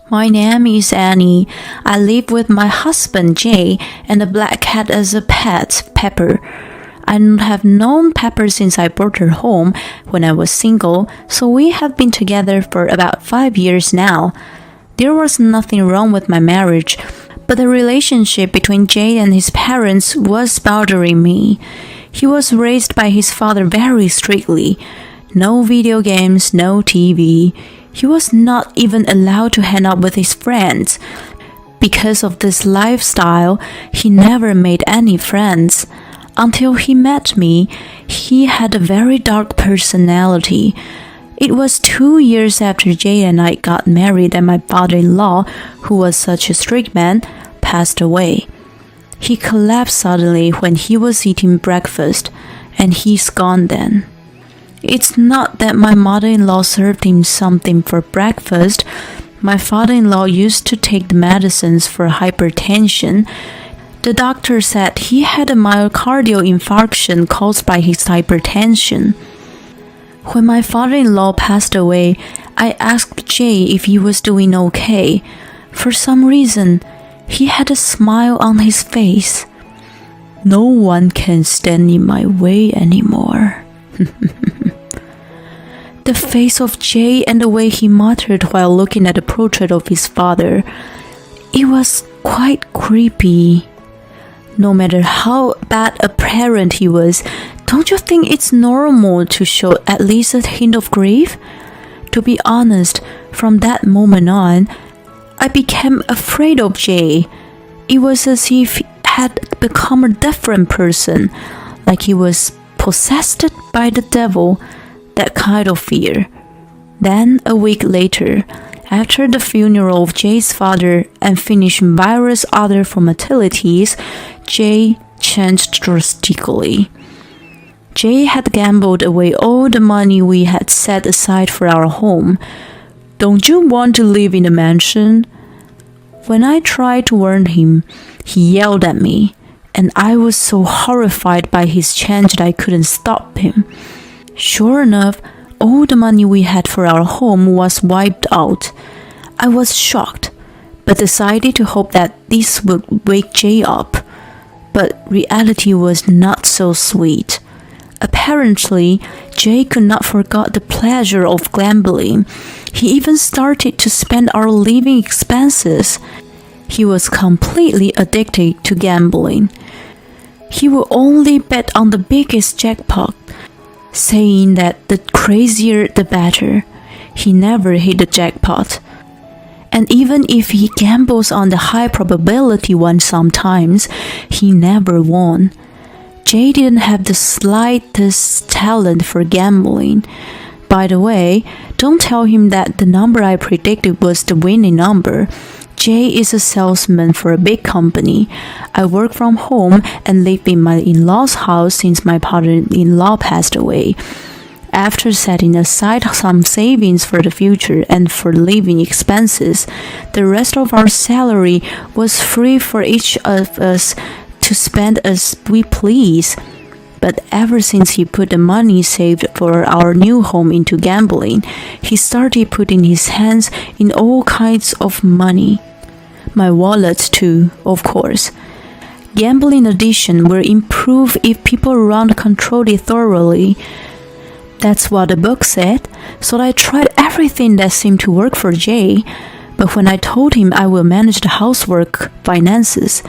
My name is Annie. I live with my husband Jay and a black cat as a pet, Pepper. I have known Pepper since I brought her home when I was single, so we have been together for about 5 years now. There was nothing wrong with my marriage, but the relationship between Jay and his parents was bothering me. He was raised by his father very strictly. No video games, no TV. He was not even allowed to hang out with his friends. Because of this lifestyle, he never made any friends. Until he met me, he had a very dark personality. It was 2 years after Jay and I got married that my father-in-law, who was such a strict man, passed away. He collapsed suddenly when he was eating breakfast, and he's gone then. It's not that my mother-in-law served him something for breakfast. My father-in-law used to take the medicines for hypertension. The doctor said he had a myocardial infarction caused by his hypertension. When my father-in-law passed away, I asked Jay if he was doing okay. For some reason, he had a smile on his face. No one can stand in my way anymore. The face of Jay and the way he muttered while looking at the portrait of his father, it was quite creepy. No matter how bad a parent he was, don't you think it's normal to show at least a hint of grief? To be honest, from that moment on, I became afraid of Jay. It was as if he had become a different person, like he was possessed by the devil, that kind of fear. Then, a week later, after the funeral of Jay's father and finishing various other formalities, Jay changed drastically. Jay had gambled away all the money we had set aside for our home. Don't you want to live in a mansion? When I tried to warn him, he yelled at me, and I was so horrified by his change that I couldn't stop him. Sure enough, all the money we had for our home was wiped out. I was shocked, but decided to hope that this would wake Jay up. But reality was not so sweet. Apparently, Jay could not forget the pleasure of gambling. He even started to spend our living expenses. He was completely addicted to gambling. He would only bet on the biggest jackpot, saying that the crazier the better. He never hit the jackpot. And even if he gambles on the high probability one sometimes, he never won. Jay didn't have the slightest talent for gambling. By the way, don't tell him that the number I predicted was the winning number. Jay is a salesman for a big company. I work from home and live in my in-laws' house since my father-in-law passed away. After setting aside some savings for the future and for living expenses, the rest of our salary was free for each of us to spend as we please. But ever since he put the money saved for our new home into gambling, he started putting his hands in all kinds of money. My wallet too, of course. Gambling addiction will improve if people around control it thoroughly. That's what the book said, so I tried everything that seemed to work for Jay. But when I told him I will manage the housework finances,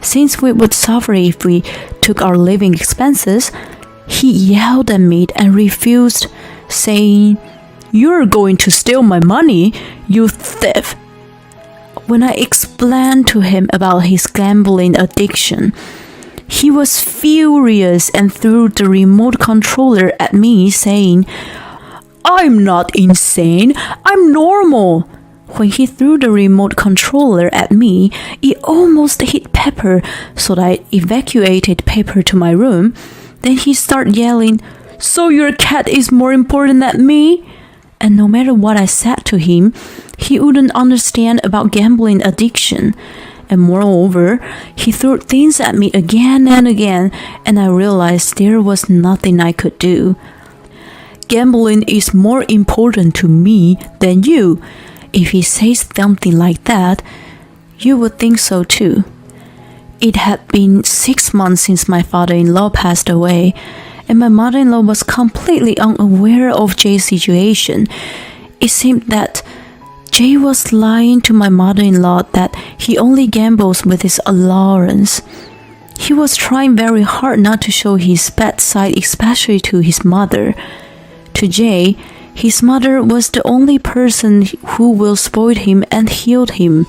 since we would suffer if we took our living expenses, he yelled at me and refused, saying, "You're going to steal my money, you thief." When I explained to him about his gambling addiction, he was furious and threw the remote controller at me, saying, "I'm not insane, I'm normal." When he threw the remote controller at me, it almost hit Pepper, so I evacuated Pepper to my room. Then he started yelling, "So your cat is more important than me?" And no matter what I said to him, he wouldn't understand about gambling addiction. And moreover, he threw things at me again and again, and I realized there was nothing I could do. Gambling is more important to me than you. If he says something like that, you would think so too. It had been 6 months since my father-in-law passed away, and my mother-in-law was completely unaware of Jay's situation. It seemed that Jay was lying to my mother-in-law that he only gambles with his allowance. He was trying very hard not to show his bad side, especially to his mother. To Jay, his mother was the only person who will spoil him and heal him.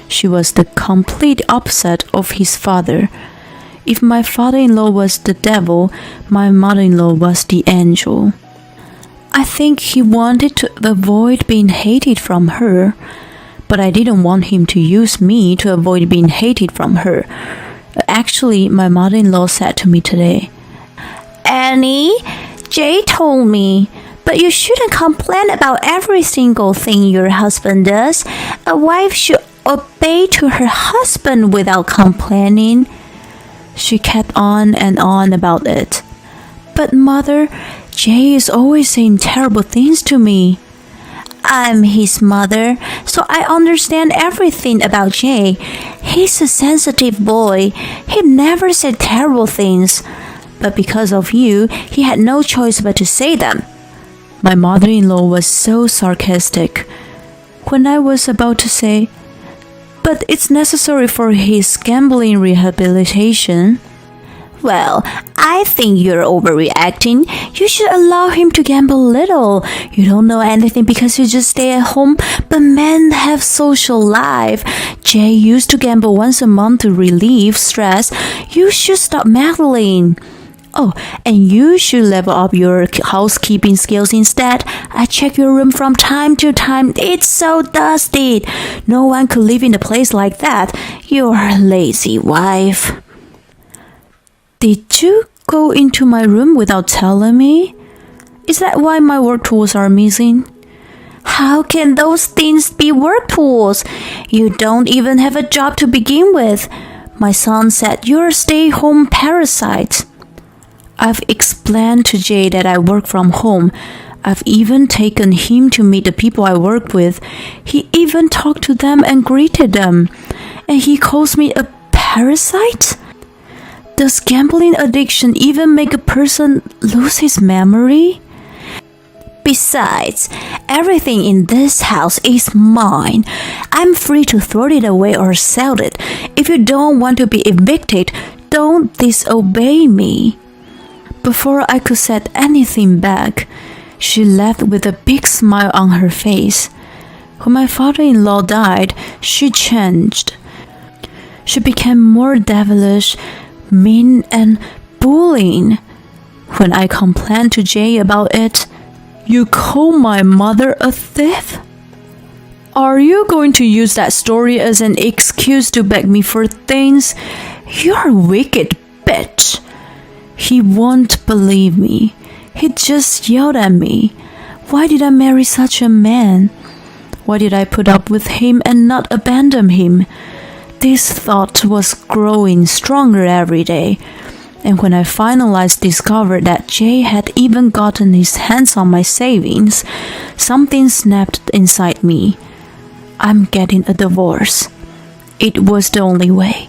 She was the complete opposite of his father. If my father-in-law was the devil, my mother-in-law was the angel. I think he wanted to avoid being hated from her, but I didn't want him to use me to avoid being hated from her. Actually, my mother-in-law said to me today, "Annie, Jay told me, but you shouldn't complain about every single thing your husband does. A wife should obey to her husband without complaining." She kept on and on about it. "But mother, Jay is always saying terrible things to me." "I'm his mother, so I understand everything about Jay. He's a sensitive boy. He never said terrible things. But because of you, he had no choice but to say them." My mother-in-law was so sarcastic. When I was about to say, "But it's necessary for his gambling rehabilitation," "Well, I think you're overreacting. You should allow him to gamble a little. You don't know anything because you just stay at home, but men have social life. Jay used to gamble once a month to relieve stress. You should stop meddling. Oh, and you should level up your housekeeping skills instead. I check your room from time to time. It's so dusty. No one could live in a place like that. You're a lazy wife." Did you go into my room without telling me? Is that why my work tools are missing? How can those things be work tools? You don't even have a job to begin with. My son said you're a stay-home parasite. I've explained to Jay that I work from home. I've even taken him to meet the people I work with. He even talked to them and greeted them. And he calls me a parasite? Does gambling addiction even make a person lose his memory? Besides, everything in this house is mine. I'm free to throw it away or sell it. If you don't want to be evicted, don't disobey me. Before I could say anything back, she left with a big smile on her face. When my father-in-law died, she changed. She became more devilish, mean, and bullying. When I complained to Jay about it, "You call my mother a thief? Are you going to use that story as an excuse to beg me for things? You're a wicked bitch." He won't believe me. He just yelled at me. Why did I marry such a man? Why did I put up with him and not abandon him? This thought was growing stronger every day. And when I finally discovered that Jay had even gotten his hands on my savings, something snapped inside me. I'm getting a divorce. It was the only way.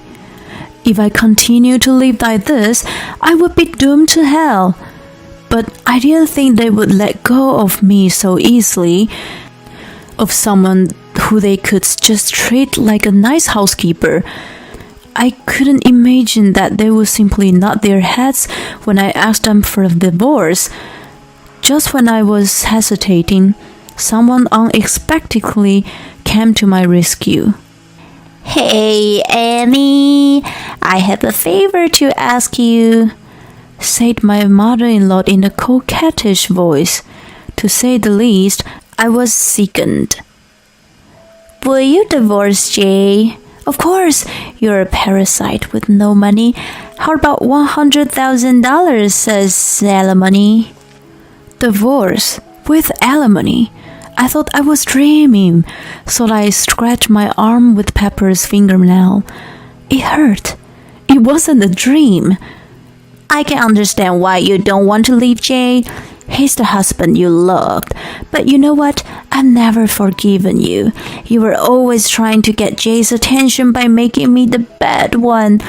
If I continued to live like this, I would be doomed to hell. But I didn't think they would let go of me so easily, of someone who they could just treat like a nice housekeeper. I couldn't imagine that they would simply nod their heads when I asked them for a divorce. Just when I was hesitating, someone unexpectedly came to my rescue. "Hey, Annie, I have a favor to ask you," said my mother-in-law in a coquettish voice. To say the least, I was sickened. "Will you divorce Jay?" "Of course, you're a parasite with no money. How about $100,000 says alimony?" Divorce with alimony? I thought I was dreaming, so I scratched my arm with Pepper's fingernail. It hurt. It wasn't a dream. "I can understand why you don't want to leave Jay. He's the husband you loved. But you know what? I've never forgiven you. You were always trying to get Jay's attention by making me the bad one.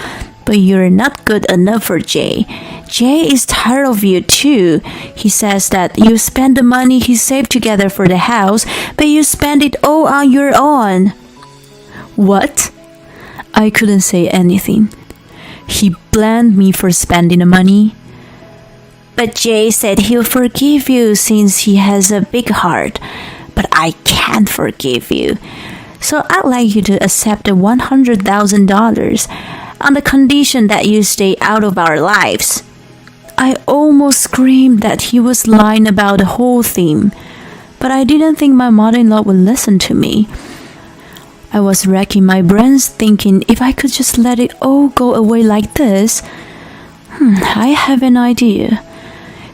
But you're not good enough for Jay. Jay is tired of you too. He says that you spend the money he saved together for the house, but you spend it all on your own. What? I couldn't say anything. He blamed me for spending the money. But Jay said he'll forgive you since he has a big heart. But I can't forgive you. So I'd like you to accept the $100,000 on the condition that you stay out of our lives. I almost screamed that he was lying about the whole thing, but I didn't think my mother-in-law would listen to me. I was racking my brains thinking if I could just let it all go away like this. I have an idea.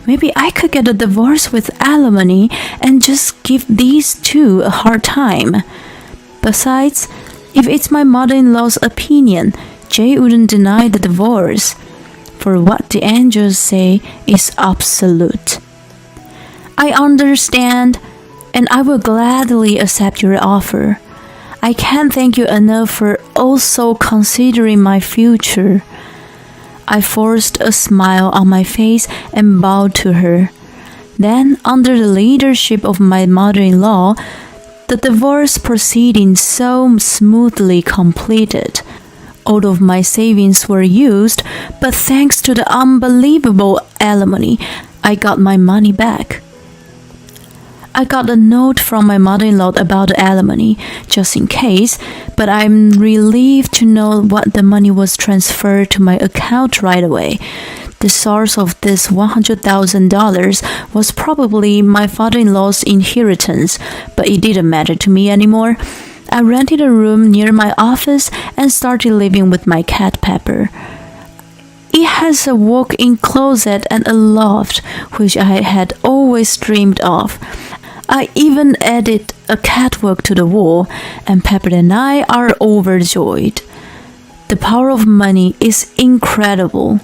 Maybe I could get a divorce with alimony and just give these two a hard time. Besides, if it's my mother-in-law's opinion, Jay wouldn't deny the divorce. For what the angels say is absolute. I understand, and I will gladly accept your offer. I can't thank you enough for also considering my future. I forced a smile on my face and bowed to her. Then, under the leadership of my mother-in-law, the divorce proceedings so smoothly completed. All of my savings were used, but thanks to the unbelievable alimony, I got my money back. I got a note from my mother-in-law about the alimony, just in case, but I'm relieved to know what the money was transferred to my account right away. The source of this $100,000 was probably my father-in-law's inheritance, but it didn't matter to me anymore. I rented a room near my office and started living with my cat Pepper. It has a walk-in closet and a loft, which I had always dreamed of. I even added a catwalk to the wall, and Pepper and I are overjoyed. The power of money is incredible.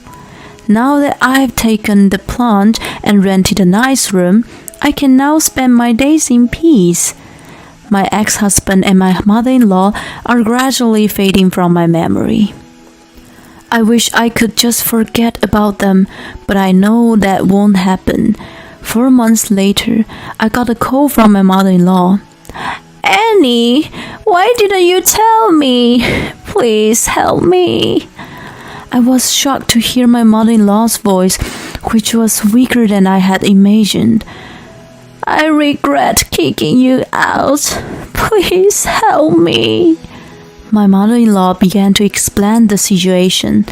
Now that I've taken the plunge and rented a nice room, I can now spend my days in peace. My ex-husband and my mother-in-law are gradually fading from my memory. I wish I could just forget about them, but I know that won't happen. 4 months later, I got a call from my mother-in-law. Annie, why didn't you tell me? Please help me. I was shocked to hear my mother-in-law's voice, which was weaker than I had imagined. I regret kicking you out. Please help me. My mother-in-law began to explain the situation.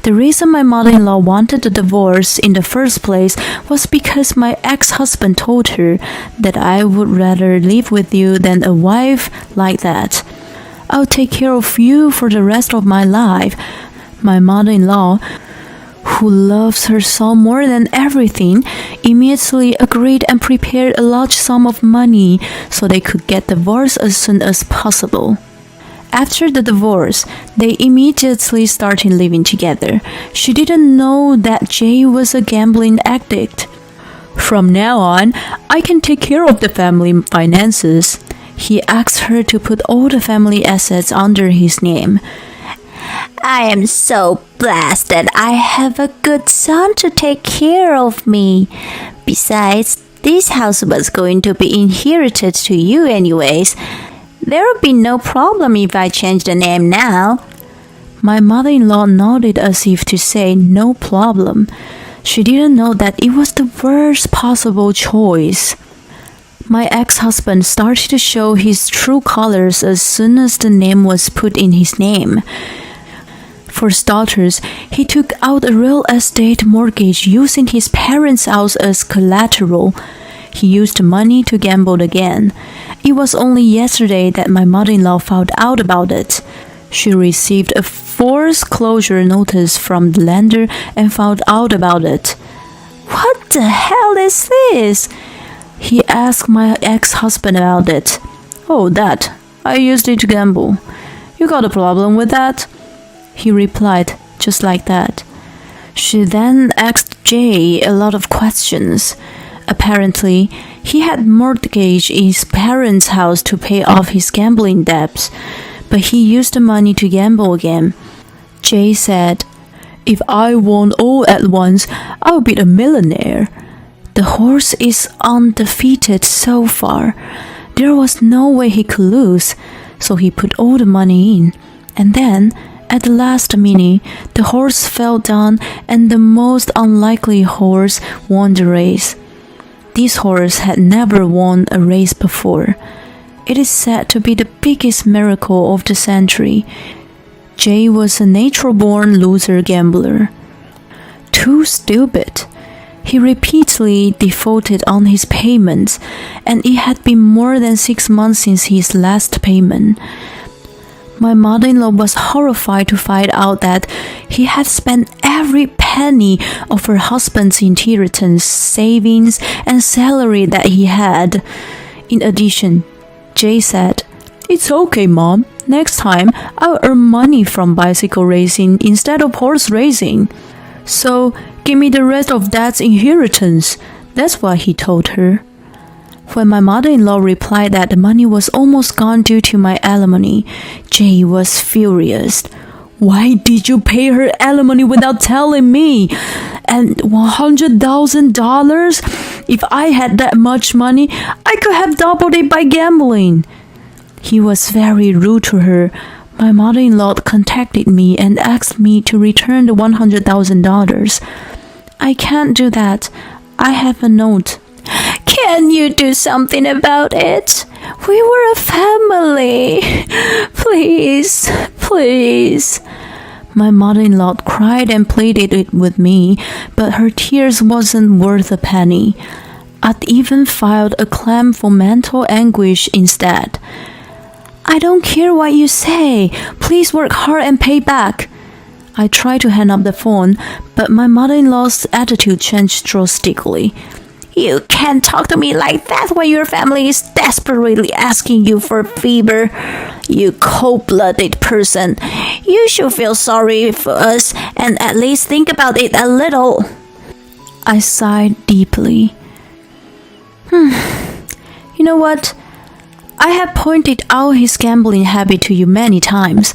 The reason my mother-in-law wanted the divorce in the first place was because my ex-husband told her that I would rather live with you than a wife like that. I'll take care of you for the rest of my life. My mother-in-law, who loves her son more than everything, immediately agreed and prepared a large sum of money so they could get divorced as soon as possible. After the divorce, they immediately started living together. She didn't know that Jay was a gambling addict. From now on, I can take care of the family finances. He asked her to put all the family assets under his name. I am so blessed that I have a good son to take care of me. Besides, this house was going to be inherited to you anyways. There will be no problem if I change the name now. My mother-in-law nodded as if to say no problem. She didn't know that it was the worst possible choice. My ex-husband started to show his true colors as soon as the name was put in his name. For starters, he took out a real estate mortgage using his parents' house as collateral. He used the money to gamble again. It was only yesterday that my mother-in-law found out about it. She received a forced closure notice from the lender and found out about it. What the hell is this? He asked my ex-husband about it. Oh, that. I used it to gamble. You got a problem with that? He replied, just like that. She then asked Jay a lot of questions. Apparently, he had mortgaged his parents' house to pay off his gambling debts, but he used the money to gamble again. Jay said, "If I won all at once, I'll be a millionaire." The horse is undefeated so far. There was no way he could lose, so he put all the money in. And then, at the last minute, the horse fell down and the most unlikely horse won the race. This horse had never won a race before. It is said to be the biggest miracle of the century. Jay was a natural-born loser gambler. Too stupid. He repeatedly defaulted on his payments, and it had been more than 6 months since his last payment. My mother-in-law was horrified to find out that he had spent every penny of her husband's inheritance, savings, and salary that he had. In addition, Jay said, "It's okay, Mom. Next time, I'll earn money from bicycle racing instead of horse racing. So, give me the rest of Dad's inheritance." That's what he told her. When my mother-in-law replied that the money was almost gone due to my alimony, Jay was furious. "Why did you pay her alimony without telling me? And $100,000? If I had that much money, I could have doubled it by gambling." He was very rude to her. My mother-in-law contacted me and asked me to return the $100,000. "I can't do that. I have a note." Can you do something about it? We were a family. Please, please. My mother-in-law cried and pleaded it with me, but her tears wasn't worth a penny. I'd even filed a claim for mental anguish instead. "I don't care what you say. Please work hard and pay back." I tried to hang up the phone, but my mother-in-law's attitude changed drastically. "You can't talk to me like that when your family is desperately asking you for a favor. You cold-blooded person. You should feel sorry for us and at least think about it a little." I sighed deeply. You know what? I have pointed out his gambling habit to you many times.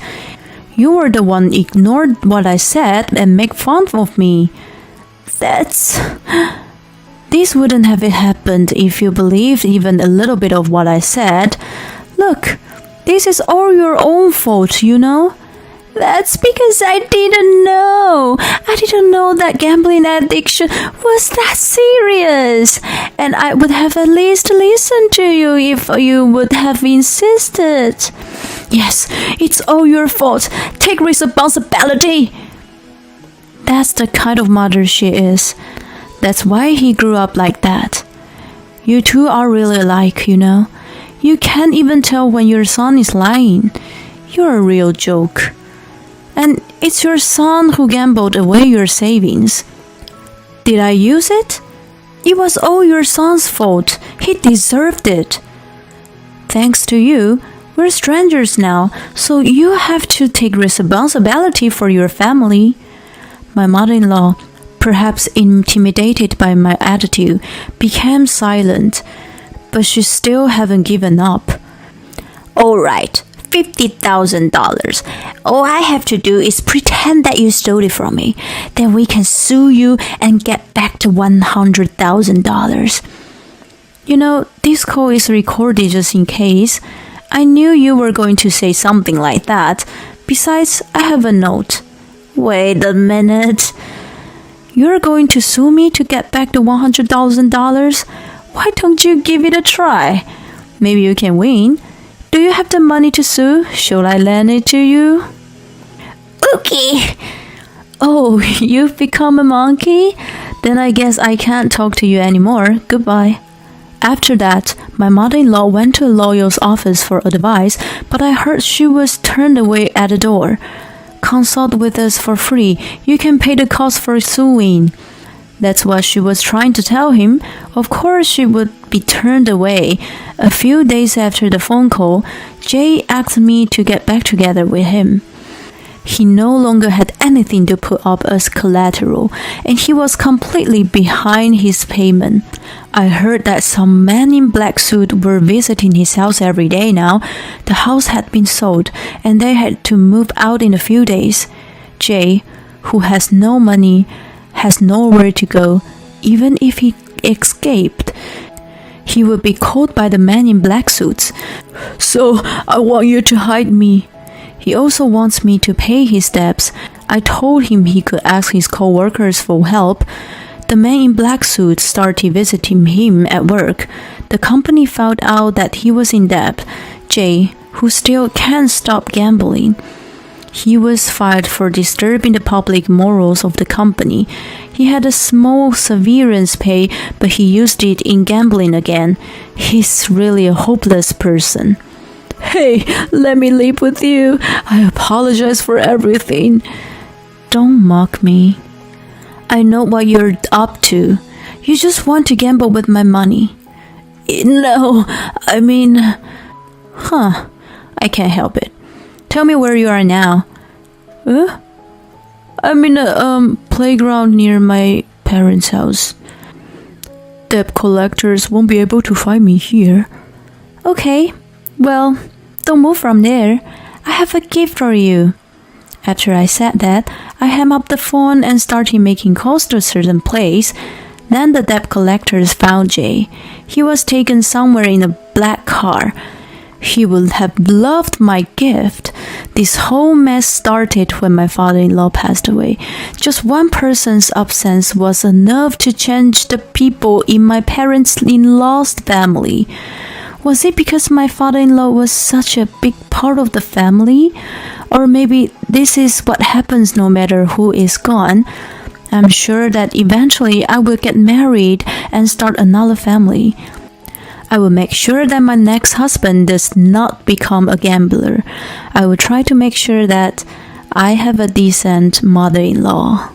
You were the one who ignored what I said and made fun of me. This wouldn't have happened if you believed even a little bit of what I said. Look, this is all your own fault, you know? That's because I didn't know. I didn't know that gambling addiction was that serious. And I would have at least listened to you if you would have insisted. Yes, it's all your fault. Take responsibility. That's the kind of mother she is. That's why he grew up like that. You two are really alike, you know. You can't even tell when your son is lying. You're a real joke. And it's your son who gambled away your savings. Did I use it? It was all your son's fault. He deserved it. Thanks to you, we're strangers now, so you have to take responsibility for your family. My mother-in-law, perhaps intimidated by my attitude, became silent, but she still hadn't given up. "All right, $50,000. All I have to do is pretend that you stole it from me. Then we can sue you and get back to $100,000. You know, this call is recorded just in case. I knew you were going to say something like that. Besides, I have a note." "Wait a minute. You're going to sue me to get back the $100,000? Why don't you give it a try? Maybe you can win. Do you have the money to sue? Should I lend it to you?" "Okay." "Oh, you've become a monkey? Then I guess I can't talk to you anymore. Goodbye." After that, my mother-in-law went to a lawyer's office for advice, but I heard she was turned away at the door. "Consult with us for free. You can pay the cost for suing." That's what she was trying to tell him. Of course she would be turned away. A few days after the phone call, Jay asked me to get back together with him. He no longer had anything to put up as collateral, and he was completely behind his payment. I heard that some men in black suit were visiting his house every day now. The house had been sold, and they had to move out in a few days. Jay, who has no money, has nowhere to go. Even if he escaped, he would be caught by the men in black suits. So I want you to hide me. He also wants me to pay his debts. I told him he could ask his co-workers for help. The man in black suits started visiting him at work. The company found out that he was in debt. Jay, who still can't stop gambling. He was fired for disturbing the public morals of the company. He had a small severance pay, but he used it in gambling again. He's really a hopeless person. Hey, let me live with you. I apologize for everything. Don't mock me. I know what you're up to. You just want to gamble with my money. No, I mean... I can't help it. Tell me where you are now. I'm in a playground near my parents' house. Debt collectors won't be able to find me here. Okay, well, don't move from there. I have a gift for you. After I said that, I hung up the phone and started making calls to a certain place. Then the debt collectors found Jay. He was taken somewhere in a black car. He would have loved my gift. This whole mess started when my father-in-law passed away. Just one person's absence was enough to change the people in my parents-in-law's family. Was it because my father-in-law was such a big part of the family? Or maybe this is what happens no matter who is gone. I'm sure that eventually I will get married and start another family. I will make sure that my next husband does not become a gambler. I will try to make sure that I have a decent mother-in-law.